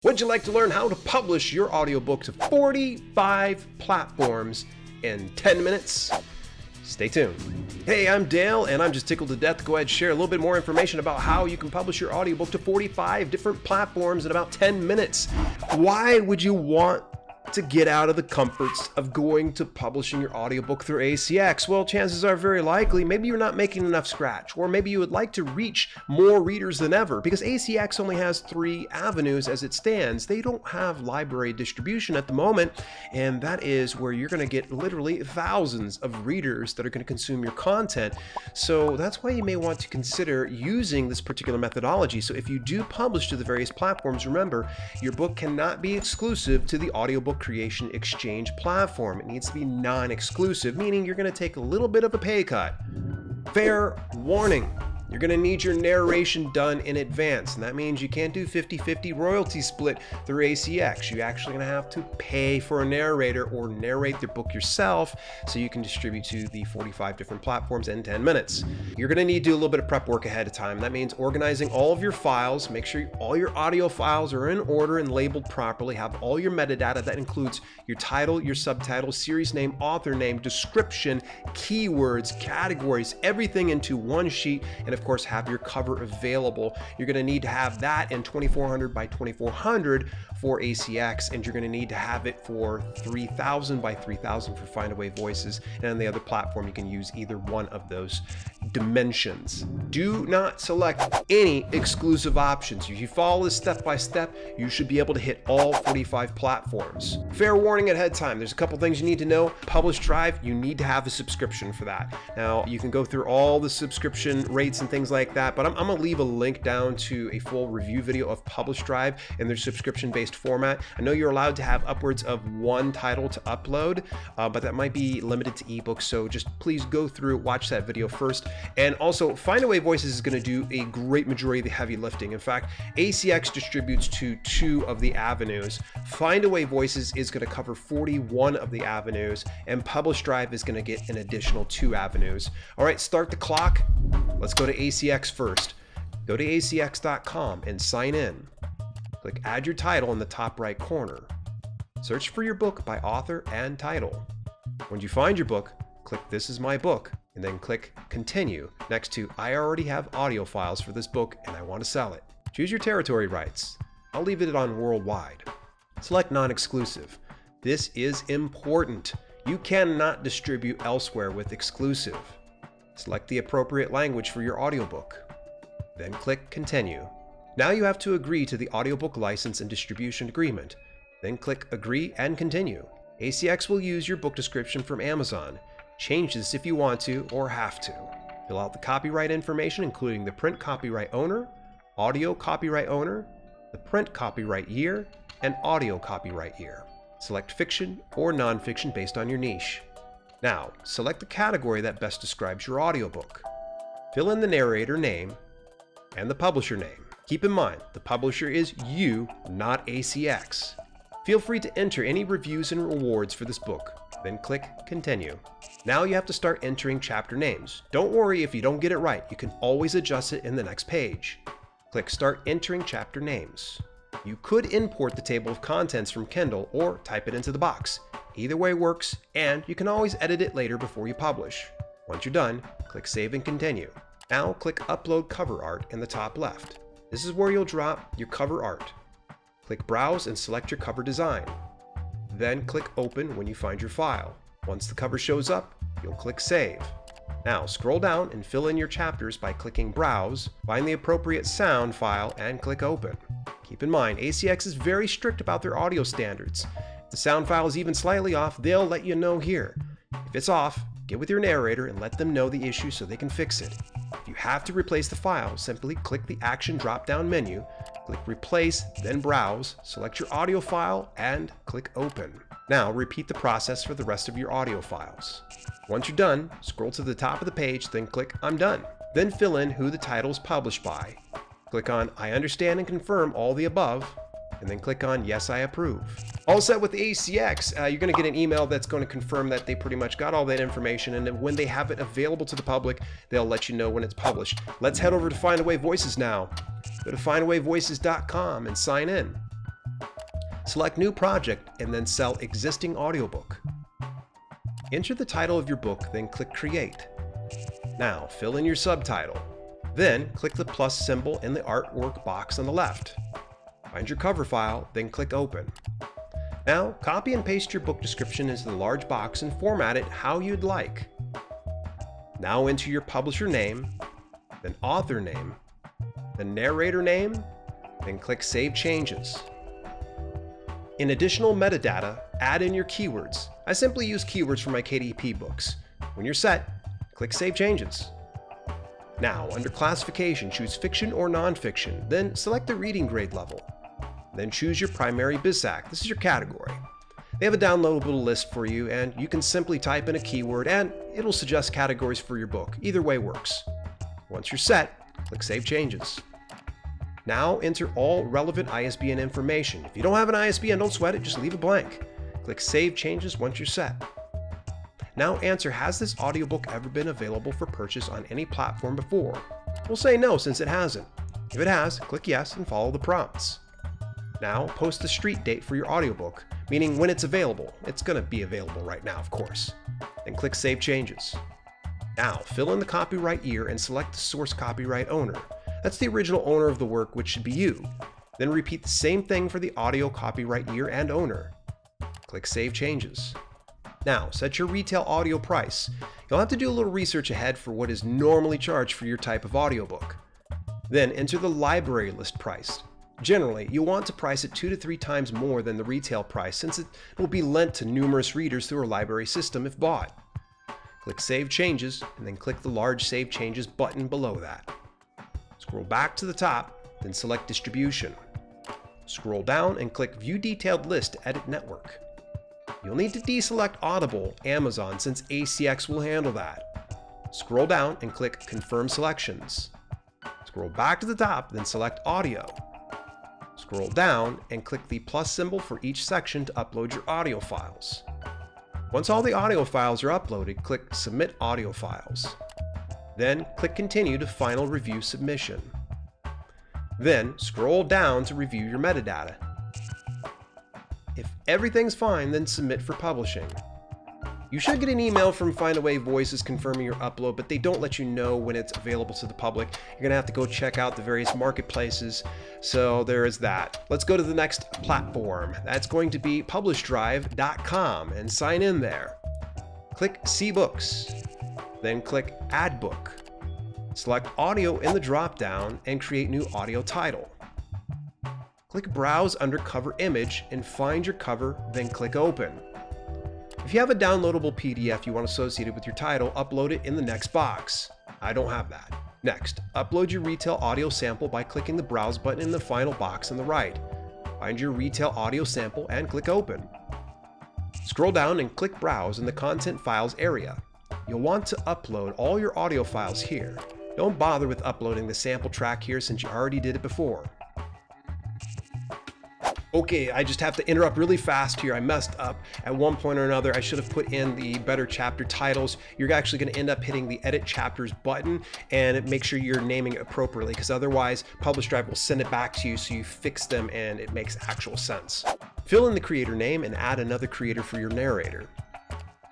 Would you like to learn how to publish your audiobook to 45 platforms in 10 minutes? Stay tuned. Hey, I'm Dale, and I'm just tickled to death to go ahead and share a little bit more information about how you can publish your audiobook to 45 different platforms in about 10 minutes. Why would you want to get out of the comforts of going to publishing your audiobook through ACX? Well, chances are very likely maybe you're not making enough scratch, or maybe you would like to reach more readers than ever, because ACX only has 3 avenues as it stands. They don't have library distribution at the moment, and that is where you're going to get literally thousands of readers that are going to consume your content. So that's why you may want to consider using this particular methodology. So if you do publish to the various platforms, remember, your book cannot be exclusive to the Audiobook Creation Exchange platform. It needs to be non-exclusive, meaning you're going to take a little bit of a pay cut. Fair warning. You're going to need your narration done in advance, and that means you can't do 50-50 royalty split through ACX. You're actually going to have to pay for a narrator or narrate their book yourself so you can distribute to the 45 different platforms in 10 minutes. You're going to need to do a little bit of prep work ahead of time. That means organizing all of your files, make sure all your audio files are in order and labeled properly, have all your metadata. That includes your title, your subtitle, series name, author name, description, keywords, categories, everything into one sheet, and of course have your cover available. You're going to need to have that in 2400 by 2400 for ACX, and you're going to need to have it for 3000 by 3000 for FindAway Voices, and on the other platform you can use either one of those dimensions. Do not select any exclusive options. If you follow this step by step, you should be able to hit all 45 platforms. Fair warning ahead of time, there's a couple things you need to know. PublishedDr, you need to have a subscription for that. Now you can go through all the subscription rates and things like that, but I'm going to leave a link down to a full review video of PublishedDr and their subscription-based format. I know you're allowed to have upwards of 1 title to upload, but that might be limited to ebooks, so just please go through, watch that video first. And also, FindAway Voices is going to do a great majority of the heavy lifting. In fact, ACX distributes to 2 of the avenues. FindAway Voices is going to cover 41 of the avenues, and PublishedDr is going to get an additional 2 avenues. All right, start the clock. Let's go to ACX first. Go to acx.com and sign in. Click Add Your Title in the top right corner. Search for your book by author and title. When you find your book, click This is my book, and then click Continue next to I already have audio files for this book and I want to sell it. Choose your territory rights. I'll leave it on worldwide. Select non-exclusive. This is important. You cannot distribute elsewhere with exclusive. Select the appropriate language for your audiobook. Then click Continue. Now you have to agree to the audiobook license and distribution agreement. Then click Agree and Continue. ACX will use your book description from Amazon. Change this if you want to or have to. Fill out the copyright information, including the print copyright owner, audio copyright owner, the print copyright year, and audio copyright year. Select fiction or nonfiction based on your niche. Now, select the category that best describes your audiobook. Fill in the narrator name and the publisher name. Keep in mind, the publisher is you, not ACX. Feel free to enter any reviews and rewards for this book. Then click Continue. Now you have to start entering chapter names. Don't worry if you don't get it right, you can always adjust it in the next page. Click Start Entering Chapter Names. You could import the table of contents from Kindle or type it into the box. Either way works, and you can always edit it later before you publish. Once you're done, click Save and Continue. Now click Upload Cover Art in the top left. This is where you'll drop your cover art. Click Browse and select your cover design. Then click Open when you find your file. Once the cover shows up, you'll click Save. Now scroll down and fill in your chapters by clicking Browse, find the appropriate sound file, and click Open. Keep in mind, ACX is very strict about their audio standards. If the sound file is even slightly off, they'll let you know here. If it's off, get with your narrator and let them know the issue so they can fix it. If you have to replace the file, simply click the Action drop-down menu, click Replace, then Browse, select your audio file, and click Open. Now repeat the process for the rest of your audio files. Once you're done, scroll to the top of the page, then click I'm done. Then fill in who the title is published by. Click on I understand and confirm all the above, and then click on Yes, I approve. All set with ACX, you're going to get an email that's going to confirm that they pretty much got all that information, and then when they have it available to the public, they'll let you know when it's published. Let's head over to FindAway Voices now. Go to FindAwayVoices.com and sign in. Select New Project and then sell Existing Audiobook. Enter the title of your book, then click Create. Now fill in your subtitle. Then click the plus symbol in the artwork box on the left. Find your cover file, then click Open. Now copy and paste your book description into the large box and format it how you'd like. Now enter your publisher name, then author name, the narrator name, then click Save Changes. In additional metadata, add in your keywords. I simply use keywords for my KDP books. When you're set, click Save Changes. Now, under classification, choose fiction or nonfiction, then select the reading grade level. Then choose your primary BizSac. This is your category. They have a downloadable list for you, and you can simply type in a keyword and it'll suggest categories for your book. Either way works. Once you're set, click Save Changes. Now enter all relevant ISBN information. If you don't have an ISBN, don't sweat it, just leave it blank. Click Save Changes once you're set. Now answer, has this audiobook ever been available for purchase on any platform before? We'll say no since it hasn't. If it has, click Yes and follow the prompts. Now post the street date for your audiobook, meaning when it's available. It's going to be available right now, of course. Then click Save Changes. Now fill in the copyright year and select the source copyright owner. That's the original owner of the work, which should be you. Then repeat the same thing for the audio copyright year and owner. Click Save Changes. Now, set your retail audio price. You'll have to do a little research ahead for what is normally charged for your type of audiobook. Then enter the library list price. Generally, you'll want to price it 2 to 3 times more than the retail price since it will be lent to numerous readers through a library system if bought. Click Save Changes and then click the large Save Changes button below that. Scroll back to the top, then select Distribution. Scroll down and click View Detailed List to edit network. You'll need to deselect Audible, Amazon, since ACX will handle that. Scroll down and click Confirm Selections. Scroll back to the top, then select Audio. Scroll down and click the plus symbol for each section to upload your audio files. Once all the audio files are uploaded, click Submit Audio Files. Then click Continue to Final Review Submission. Then scroll down to review your metadata. If everything's fine, then submit for publishing. You should get an email from FindAway Voices confirming your upload, but they don't let you know when it's available to the public. You're going to have to go check out the various marketplaces, so there is that. Let's go to the next platform. That's going to be PublishedDr and sign in there. Click See Books, then click Add Book. Select Audio in the drop-down and create new audio title. Click Browse under Cover Image and find your cover, then click Open. If you have a downloadable PDF you want associated with your title, upload it in the next box. I don't have that. Next, upload your retail audio sample by clicking the Browse button in the final box on the right. Find your retail audio sample and click Open. Scroll down and click Browse in the Content Files area. You'll want to upload all your audio files here. Don't bother with uploading the sample track here since you already did it before. Okay, I just have to interrupt really fast here. I messed up at one point or another. I should have put in the better chapter titles. You're actually going to end up hitting the Edit Chapters button and make sure you're naming it appropriately, because otherwise PublishedDr will send it back to you so you fix them and it makes actual sense. Fill in the creator name and add another creator for your narrator.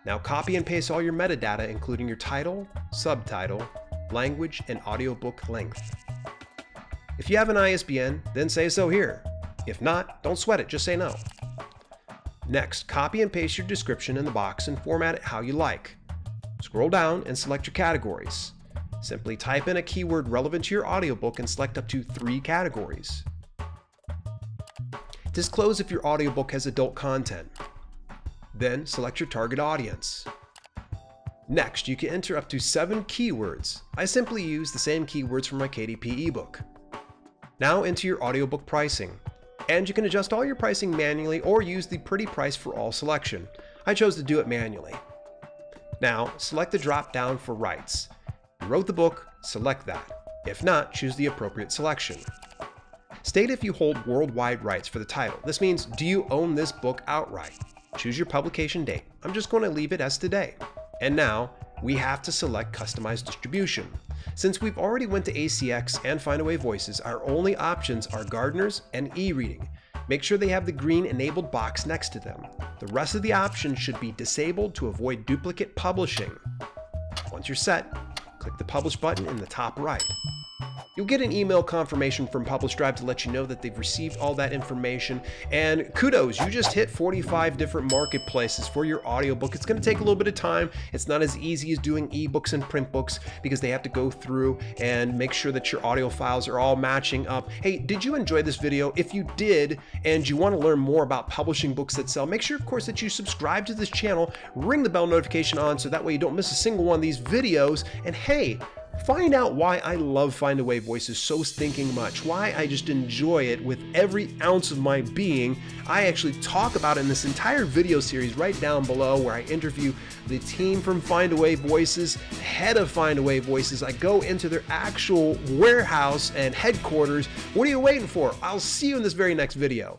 Now copy and paste all your metadata, including your title, subtitle, language, and audiobook length. If you have an ISBN, then say so here. If not, don't sweat it, just say no. Next, copy and paste your description in the box and format it how you like. Scroll down and select your categories. Simply type in a keyword relevant to your audiobook and select up to 3 categories. Disclose if your audiobook has adult content. Then select your target audience. Next, you can enter up to 7 keywords. I simply use the same keywords for my KDP ebook. Now enter your audiobook pricing. And you can adjust all your pricing manually or use the pretty price for all selection. I chose to do it manually. Now, select the drop down for rights. You wrote the book, select that. If not, choose the appropriate selection. State if you hold worldwide rights for the title. This means, do you own this book outright? Choose your publication date. I'm just going to leave it as today. And now, we have to select Customize Distribution. Since we've already went to ACX and FindAway Voices, our only options are Gardeners and e-reading. make sure they have the green enabled box next to them. The rest of the options should be disabled to avoid duplicate publishing. Once you're set, click the Publish button in the top right. You'll get an email confirmation from PublishedDr to let you know that they've received all that information. And kudos, you just hit 45 different marketplaces for your audiobook. It's going to take a little bit of time. It's not as easy as doing ebooks and print books because they have to go through and make sure that your audio files are all matching up. Hey, did you enjoy this video? If you did and you want to learn more about publishing books that sell, make sure, of course, that you subscribe to this channel, ring the bell notification on so that way you don't miss a single one of these videos. And hey, find out why I love FindAway Voices so stinking much, why I just enjoy it with every ounce of my being. I actually talk about it in this entire video series right down below where I interview the team from FindAway Voices, head of FindAway Voices. I go into their actual warehouse and headquarters. What are you waiting for? I'll see you in this very next video.